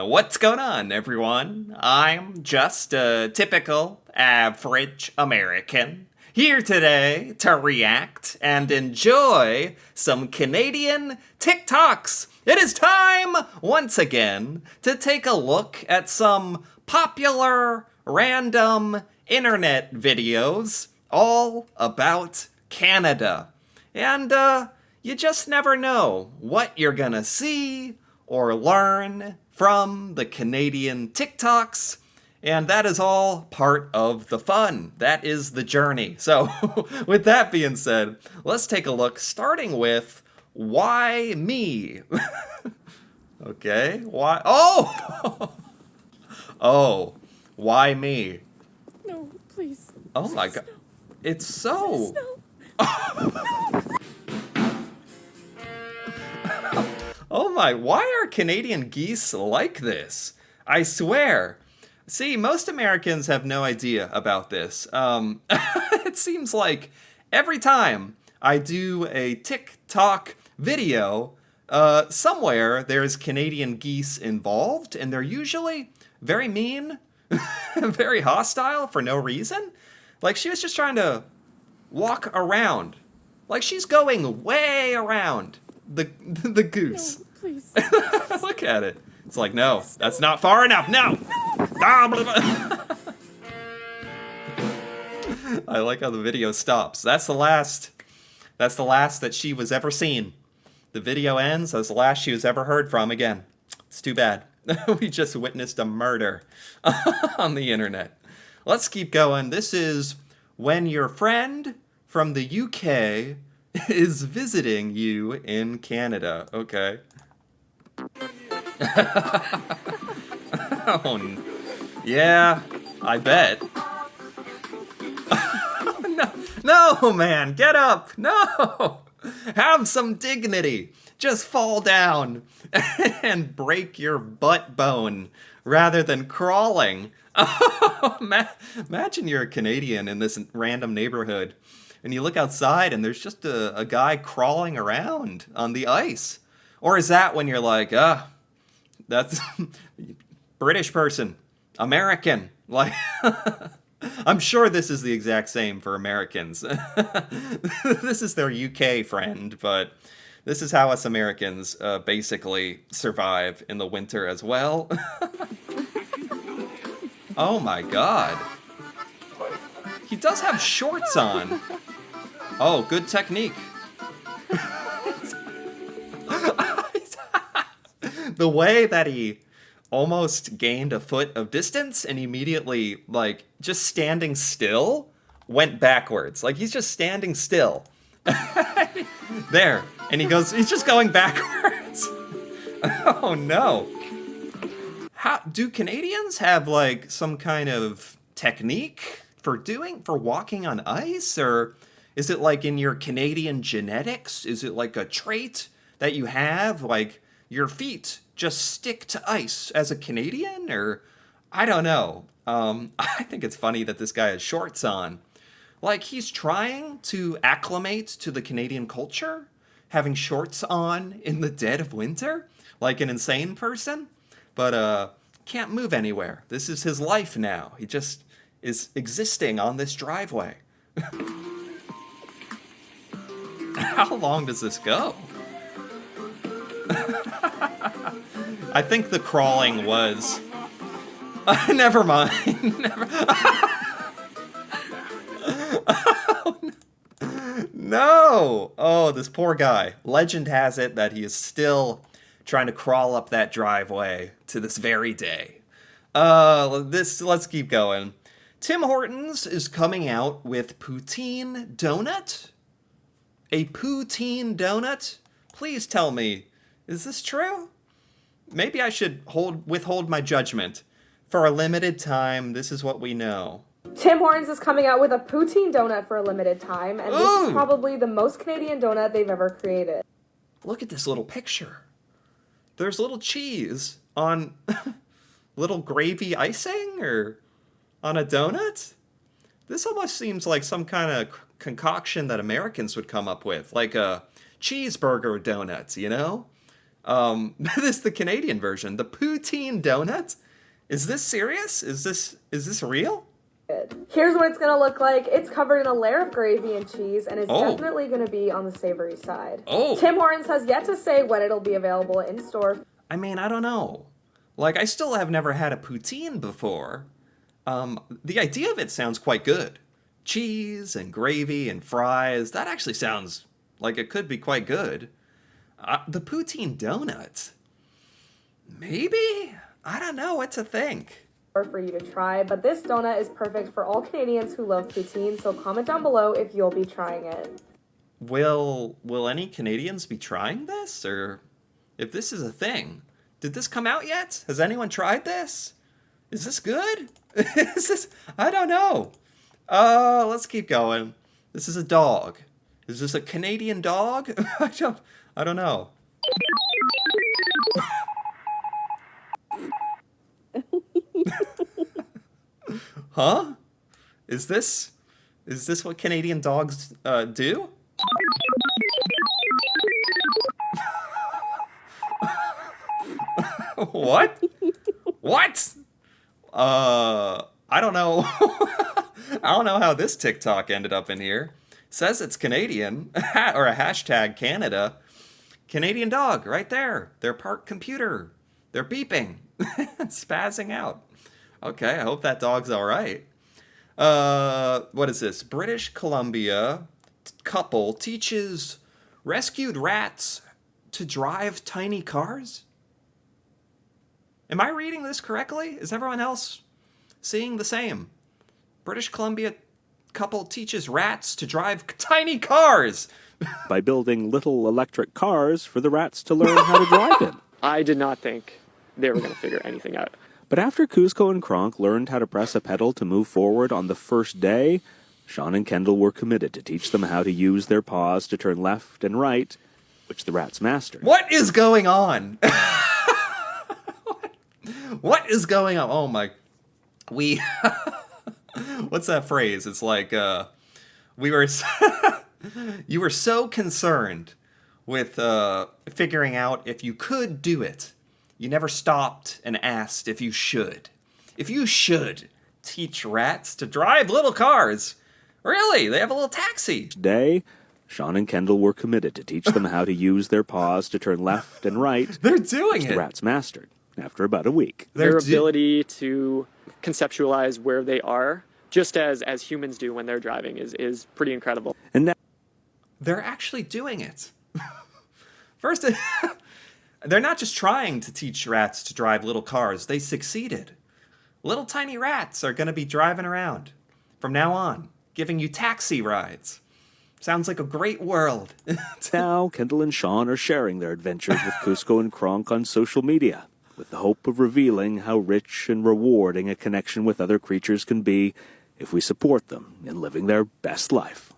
What's going on, everyone? I'm just a typical, average American, here today to react and enjoy some Canadian TikToks. It is time, once again, to take a look at some popular, random internet videos all about Canada. And, you just never know what you're gonna see or learn from the Canadian TikToks. And that is all part of the fun. That is the journey. So, with that being said, let's take a look, starting with why me? Okay, why? Oh! Oh, why me? No, please. Oh my god. It's so. No. Oh my, why are Canadian geese like this? I swear. See, most Americans have no idea about this. It seems like every time I do a TikTok video, somewhere there's Canadian geese involved, and they're usually very mean, very hostile for no reason. Like, she was just trying to walk around. Like, she's going way around the goose. No, please. Look at it. It's like, no, that's not far enough. No. Ah, blah, blah. I like how the video stops. That's the last. That's the last that she was ever seen. The video ends. That's the last she was ever heard from again. It's too bad. We just witnessed a murder on the internet. Let's keep going. This is when your friend from the UK is visiting you in Canada. Okay. Yeah, I bet. No, man, get up. No. Have some dignity. Just fall down and break your butt bone rather than crawling. Imagine you're a Canadian in this random neighborhood and you look outside and there's just a guy crawling around on the ice. Or is that when you're like, that's British person, American, like... I'm sure this is the exact same for Americans. This is their UK friend, but this is how us Americans basically survive in the winter as well. Oh my god. He does have shorts on. Oh, good technique. The way that he almost gained a foot of distance and immediately, like, just standing still, went backwards. Like, he's just standing still. There. And he's just going backwards. Oh, no. Do Canadians have, like, some kind of technique for walking on ice? Or is it, like, in your Canadian genetics? Is it, like, a trait that you have? Like, your feet just stick to ice as a Canadian? Or, I don't know. I think it's funny that this guy has shorts on. Like, he's trying to acclimate to the Canadian culture, having shorts on in the dead of winter, like an insane person. But, can't move anywhere. This is his life now. He just is existing on this driveway. How long does this go? I think the crawling was... never mind. Never... Oh, no! Oh, this poor guy. Legend has it that he is still trying to crawl up that driveway to this very day. Let's keep going. Tim Hortons is coming out with poutine donut? A poutine donut? Please tell me, is this true? Maybe I should withhold my judgment. For a limited time, this is what we know. Tim Hortons is coming out with a poutine donut for a limited time, and this is probably the most Canadian donut they've ever created. Look at this little picture. There's little cheese on little gravy icing or on a donut? This almost seems like some kind of concoction that Americans would come up with, like a cheeseburger donuts, you know? This is the Canadian version. The poutine donut? Is this serious? Is this real? Here's what it's gonna look like. It's covered in a layer of gravy and cheese, and it's Oh. definitely gonna be on the savory side. Oh. Tim Hortons has yet to say when it'll be available in store. I mean, I don't know. Like, I still have never had a poutine before. The idea of it sounds quite good. Cheese and gravy and fries. That actually sounds like it could be quite good. The poutine donut. Maybe? I don't know what to think. For you to try, but this donut is perfect for all Canadians who love poutine, so comment down below if you'll be trying it. Will any Canadians be trying this? Or if this is a thing? Did this come out yet? Has anyone tried this? Is this good? Is this... I don't know. Let's keep going. This is a dog. Is this a Canadian dog? I don't know. Huh? Is this what Canadian dogs do? What? What? I don't know. I don't know how this TikTok ended up in here. Says it's Canadian, or a hashtag Canada. Canadian dog, right there. Their park computer. They're beeping. Spazzing out. Okay, I hope that dog's all right. What is this? British Columbia couple teaches rescued rats to drive tiny cars? Am I reading this correctly? Is everyone else seeing the same? British Columbia couple teaches rats to drive tiny cars. By building little electric cars for the rats to learn how to drive in. I did not think they were going to figure anything out. But after Kuzco and Kronk learned how to press a pedal to move forward on the first day, Sean and Kendall were committed to teach them how to use their paws to turn left and right, which the rats mastered. What is going on? What is going on? Oh my... What's that phrase? It's like, we were... You were so concerned with figuring out if you could do it. You never stopped and asked if you should. If you should teach rats to drive little cars. Really? They have a little taxi. Today, Sean and Kendall were committed to teach them how to use their paws to turn left and right, They're doing which the it. rats mastered after about a week. Their ability to conceptualize where they are, just as humans do when they're driving, is pretty incredible. And now They're actually doing it. First, they're not just trying to teach rats to drive little cars. They succeeded. Little tiny rats are going to be driving around from now on, giving you taxi rides. Sounds like a great world. Now, Kendall and Sean are sharing their adventures with Kuzco and Kronk on social media, with the hope of revealing how rich and rewarding a connection with other creatures can be if we support them in living their best life.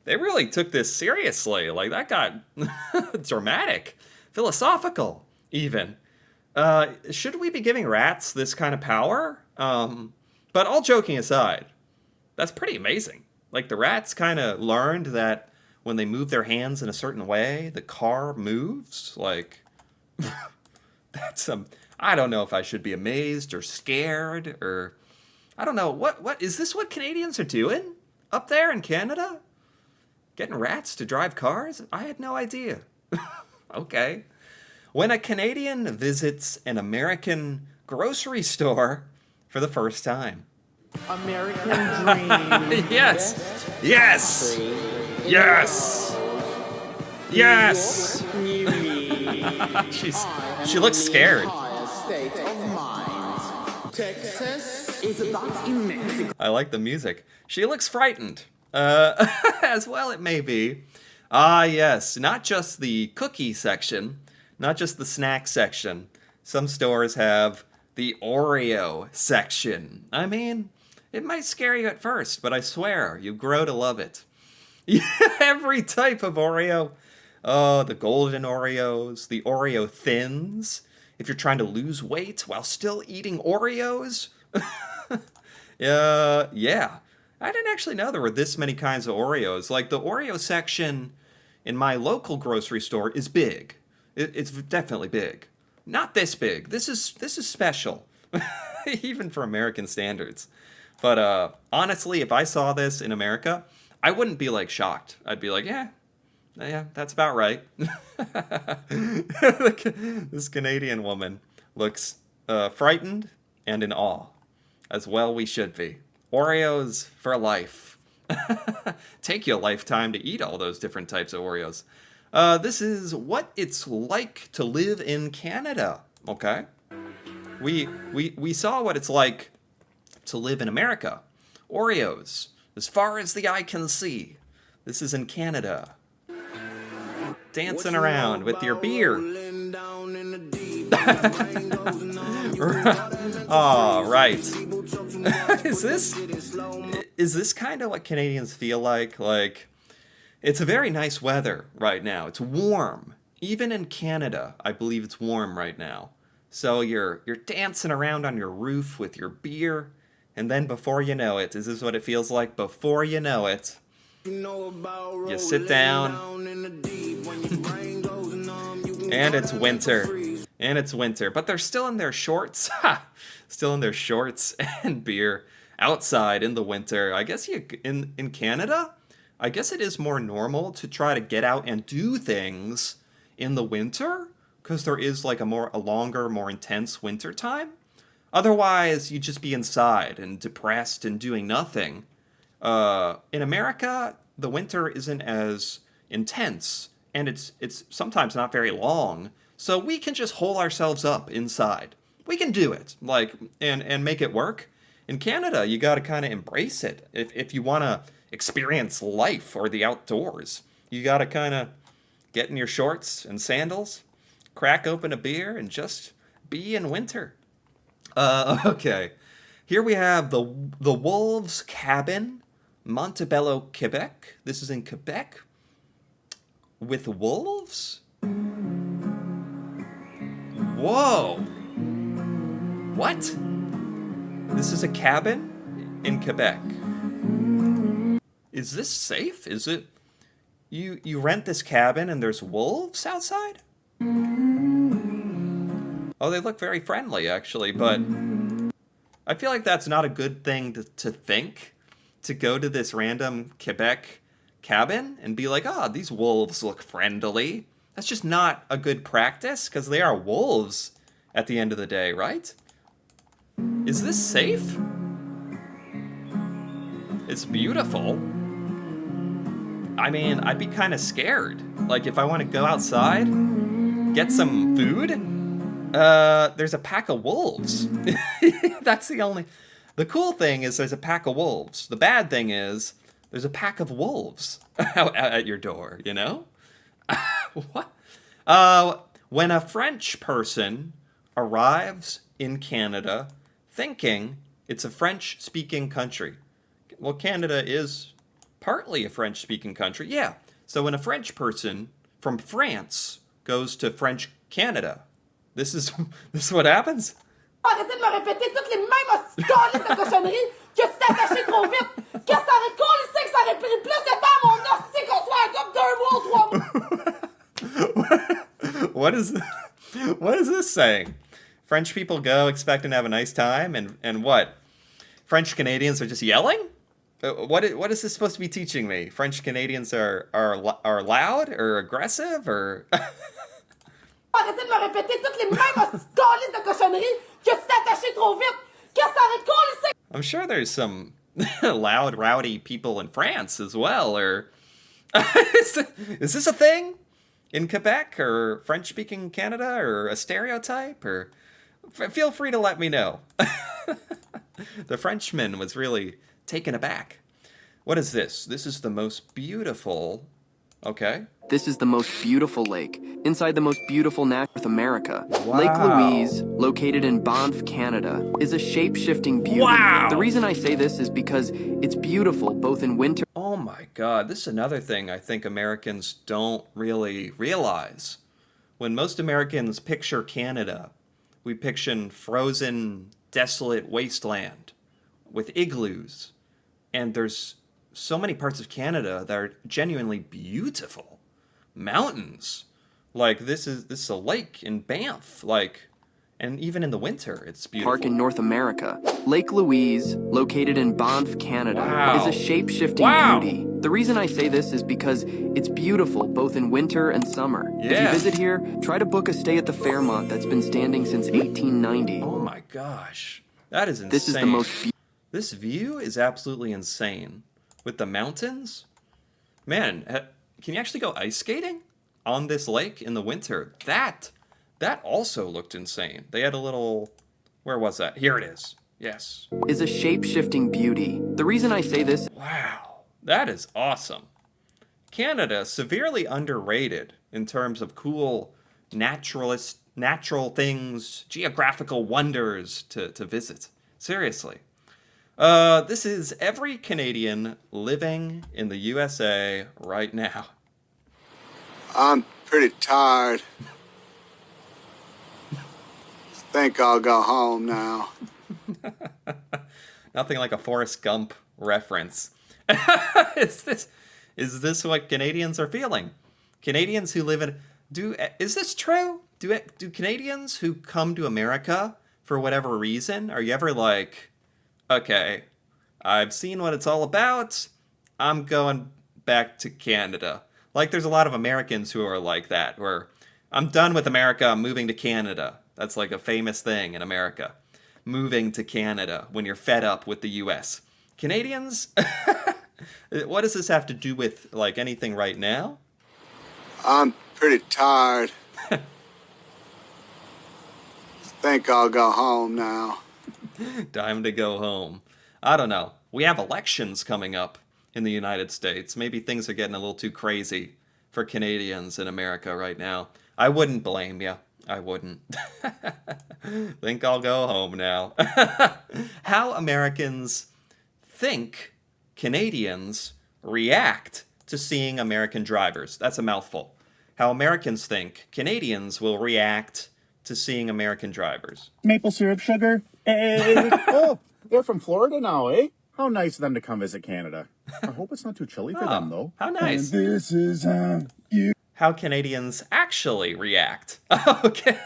They really took this seriously. Like, that got dramatic, philosophical, even. Should we be giving rats this kind of power? But all joking aside, that's pretty amazing. Like, the rats kind of learned that when they move their hands in a certain way, the car moves. Like, that's I don't know if I should be amazed or scared or I don't know. What is this what Canadians are doing up there in Canada? Getting rats to drive cars? I had no idea. Okay. When a Canadian visits an American grocery store for the first time. American dream. Yes. Yes. Yes. Yes. She looks scared. State of mind. Texas is that in Mexico. I like the music. She looks frightened. As well it may be. Ah, yes. Not just the cookie section. Not just the snack section. Some stores have the Oreo section. I mean, it might scare you at first, but I swear, you grow to love it. Every type of Oreo. Oh, the golden Oreos, the Oreo Thins. If you're trying to lose weight while still eating Oreos. Yeah. I didn't actually know there were this many kinds of Oreos. Like, the Oreo section in my local grocery store is big. It's definitely big. Not this big. This is special, even for American standards. But honestly, if I saw this in America, I wouldn't be like shocked. I'd be like, yeah, that's about right. This Canadian woman looks frightened and in awe, as well we should be. Oreos for life. Take you a lifetime to eat all those different types of Oreos. This is what it's like to live in Canada. Okay, we saw what it's like to live in America. Oreos, as far as the eye can see. This is in Canada. Dancing around with your beer. Oh, right. Is this kind of what Canadians feel like? Like, it's a very nice weather right now. It's warm. Even in Canada, I believe it's warm right now. So you're dancing around on your roof with your beer, and then before you know it, is this what it feels like? Before you know it, you sit down, and it's winter. And it's winter, but they're still in their shorts. Still in their shorts and beer outside in the winter. I guess in Canada, I guess it is more normal to try to get out and do things in the winter, because there is like a longer, more intense winter time. Otherwise, you'd just be inside and depressed and doing nothing. In America, the winter isn't as intense, and it's sometimes not very long. So we can just hole ourselves up inside. We can do it, like, and make it work. In Canada, you got to kind of embrace it. If you want to experience life or the outdoors, you got to kind of get in your shorts and sandals, crack open a beer, and just be in winter. Okay. Here we have the Wolves Cabin, Montebello, Quebec. This is in Quebec. With wolves? Whoa! What? This is a cabin in Quebec. Is this safe? Is it... You rent this cabin and there's wolves outside? Oh, they look very friendly, actually, but... I feel like that's not a good thing to think. To go to this random Quebec cabin and be like, these wolves look friendly. That's just not a good practice, because they are wolves at the end of the day, right? Is this safe? It's beautiful. I mean, I'd be kind of scared. Like, if I want to go outside, get some food, there's a pack of wolves. That's the only... The cool thing is there's a pack of wolves. The bad thing is there's a pack of wolves out at your door, you know? What? When a French person arrives in Canada thinking it's a French-speaking country. Well, Canada is partly a French-speaking country, yeah. So when a French person from France goes to French Canada, this is what happens? Arrêtez de me répéter toutes les mêmes calices de cochonneries que tu t'es attaché trop vite. Qu'est-ce que ça aurait collé que ça aurait pris plus de temps, mon hostie, qu'on soit un couple 2 mois ou 3 mois? What is this saying? French people go expecting to have a nice time, and what? French Canadians are just yelling? What is this supposed to be teaching me? French Canadians are loud or aggressive or? Arrêtez de me répéter toutes les mêmes calices de cochonneries que tu t'es attaché trop vite. Qu'est-ce que ça aurait collé? I'm sure there's some loud, rowdy people in France as well, or is this a thing in Quebec or French-speaking Canada, or a stereotype, or feel free to let me know. The Frenchman was really taken aback. What is this? This is the most beautiful... Okay. This is the most beautiful lake, inside the most beautiful North America. Wow. Lake Louise, located in Banff, Canada, is a shape-shifting beauty. Wow. The reason I say this is because it's beautiful both in winter... Oh my god, this is another thing I think Americans don't really realize. When most Americans picture Canada, we picture frozen, desolate wasteland with igloos. And there's so many parts of Canada that are genuinely beautiful. mountains. Like this is a lake in Banff, like, and even in the winter it's beautiful. Park in North America. Lake Louise, located in Banff, Canada, Wow. is a shape-shifting Wow. beauty. The reason I say this is because it's beautiful both in winter and summer. If Yeah. you visit here, try to book a stay at the Fairmont that's been standing since 1890. Oh my gosh. That is insane. This is the most This view is absolutely insane. With the mountains? Man, can you actually go ice skating on this lake in the winter? That also looked insane. They had a little... Where was that? Here it is. Yes. is a shape-shifting beauty. The reason I say this Wow. That is awesome. Canada, severely underrated in terms of cool natural things, geographical wonders to visit. Seriously. This is every Canadian living in the USA right now. I'm pretty tired. Think I'll go home now. Nothing like a Forrest Gump reference. Is this what Canadians are feeling? Canadians who live in... Is this true? Do Canadians who come to America for whatever reason, are you ever like, okay, I've seen what it's all about, I'm going back to Canada? Like, there's a lot of Americans who are like that, where I'm done with America, I'm moving to Canada. That's like a famous thing in America. Moving to Canada when you're fed up with the US. Canadians? What does this have to do with, like, anything right now? I'm pretty tired. Think I'll go home now. Time to go home. I don't know. We have elections coming up in the United States. Maybe things are getting a little too crazy for Canadians in America right now. I wouldn't blame you. I wouldn't. Think I'll go home now. How Americans think Canadians react to seeing American drivers. That's a mouthful. How Americans think Canadians will react to seeing American drivers. Maple syrup sugar. Hey. Oh, they're from Florida now, eh? How nice of them to come visit Canada. I hope it's not too chilly for them, though. How nice. And this is you. How Canadians actually react. Okay.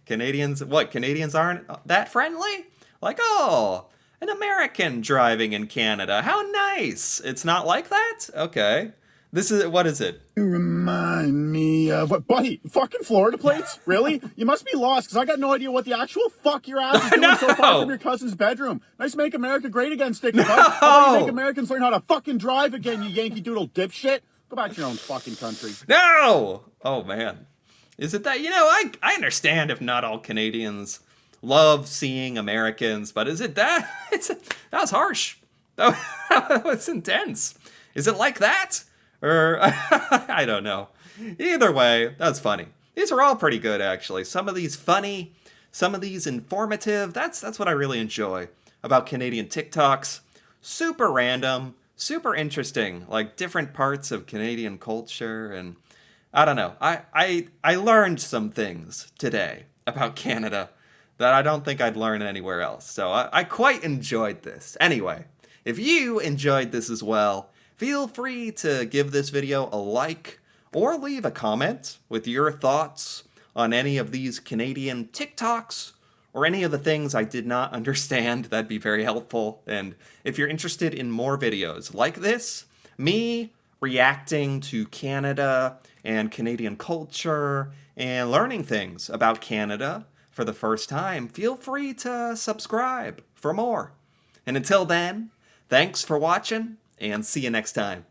Canadians aren't that friendly? Like, oh, an American driving in Canada. How nice. It's not like that? Okay. What is it? You remind me of what, buddy? Fucking Florida plates? Really? You must be lost, because I got no idea what the actual fuck your ass is doing so far from your cousin's bedroom. Nice Make America Great Again sticker, bud. How about you make Americans learn how to fucking drive again, you Yankee Doodle dipshit? Go back to your own fucking country. No! Oh, man. Is it that? I understand if not all Canadians love seeing Americans, but is it that? That was harsh. That was intense. Is it like that? Or, I don't know. Either way, that's funny. These are all pretty good, actually. Some of these funny, some of these informative. That's what I really enjoy about Canadian TikToks. Super random, super interesting, like different parts of Canadian culture. And I don't know. I learned some things today about Canada that I don't think I'd learn anywhere else. So I quite enjoyed this. Anyway, if you enjoyed this as well, feel free to give this video a like or leave a comment with your thoughts on any of these Canadian TikToks or any of the things I did not understand. That'd be very helpful. And if you're interested in more videos like this, me reacting to Canada and Canadian culture and learning things about Canada for the first time, feel free to subscribe for more. And until then, thanks for watching, and see you next time.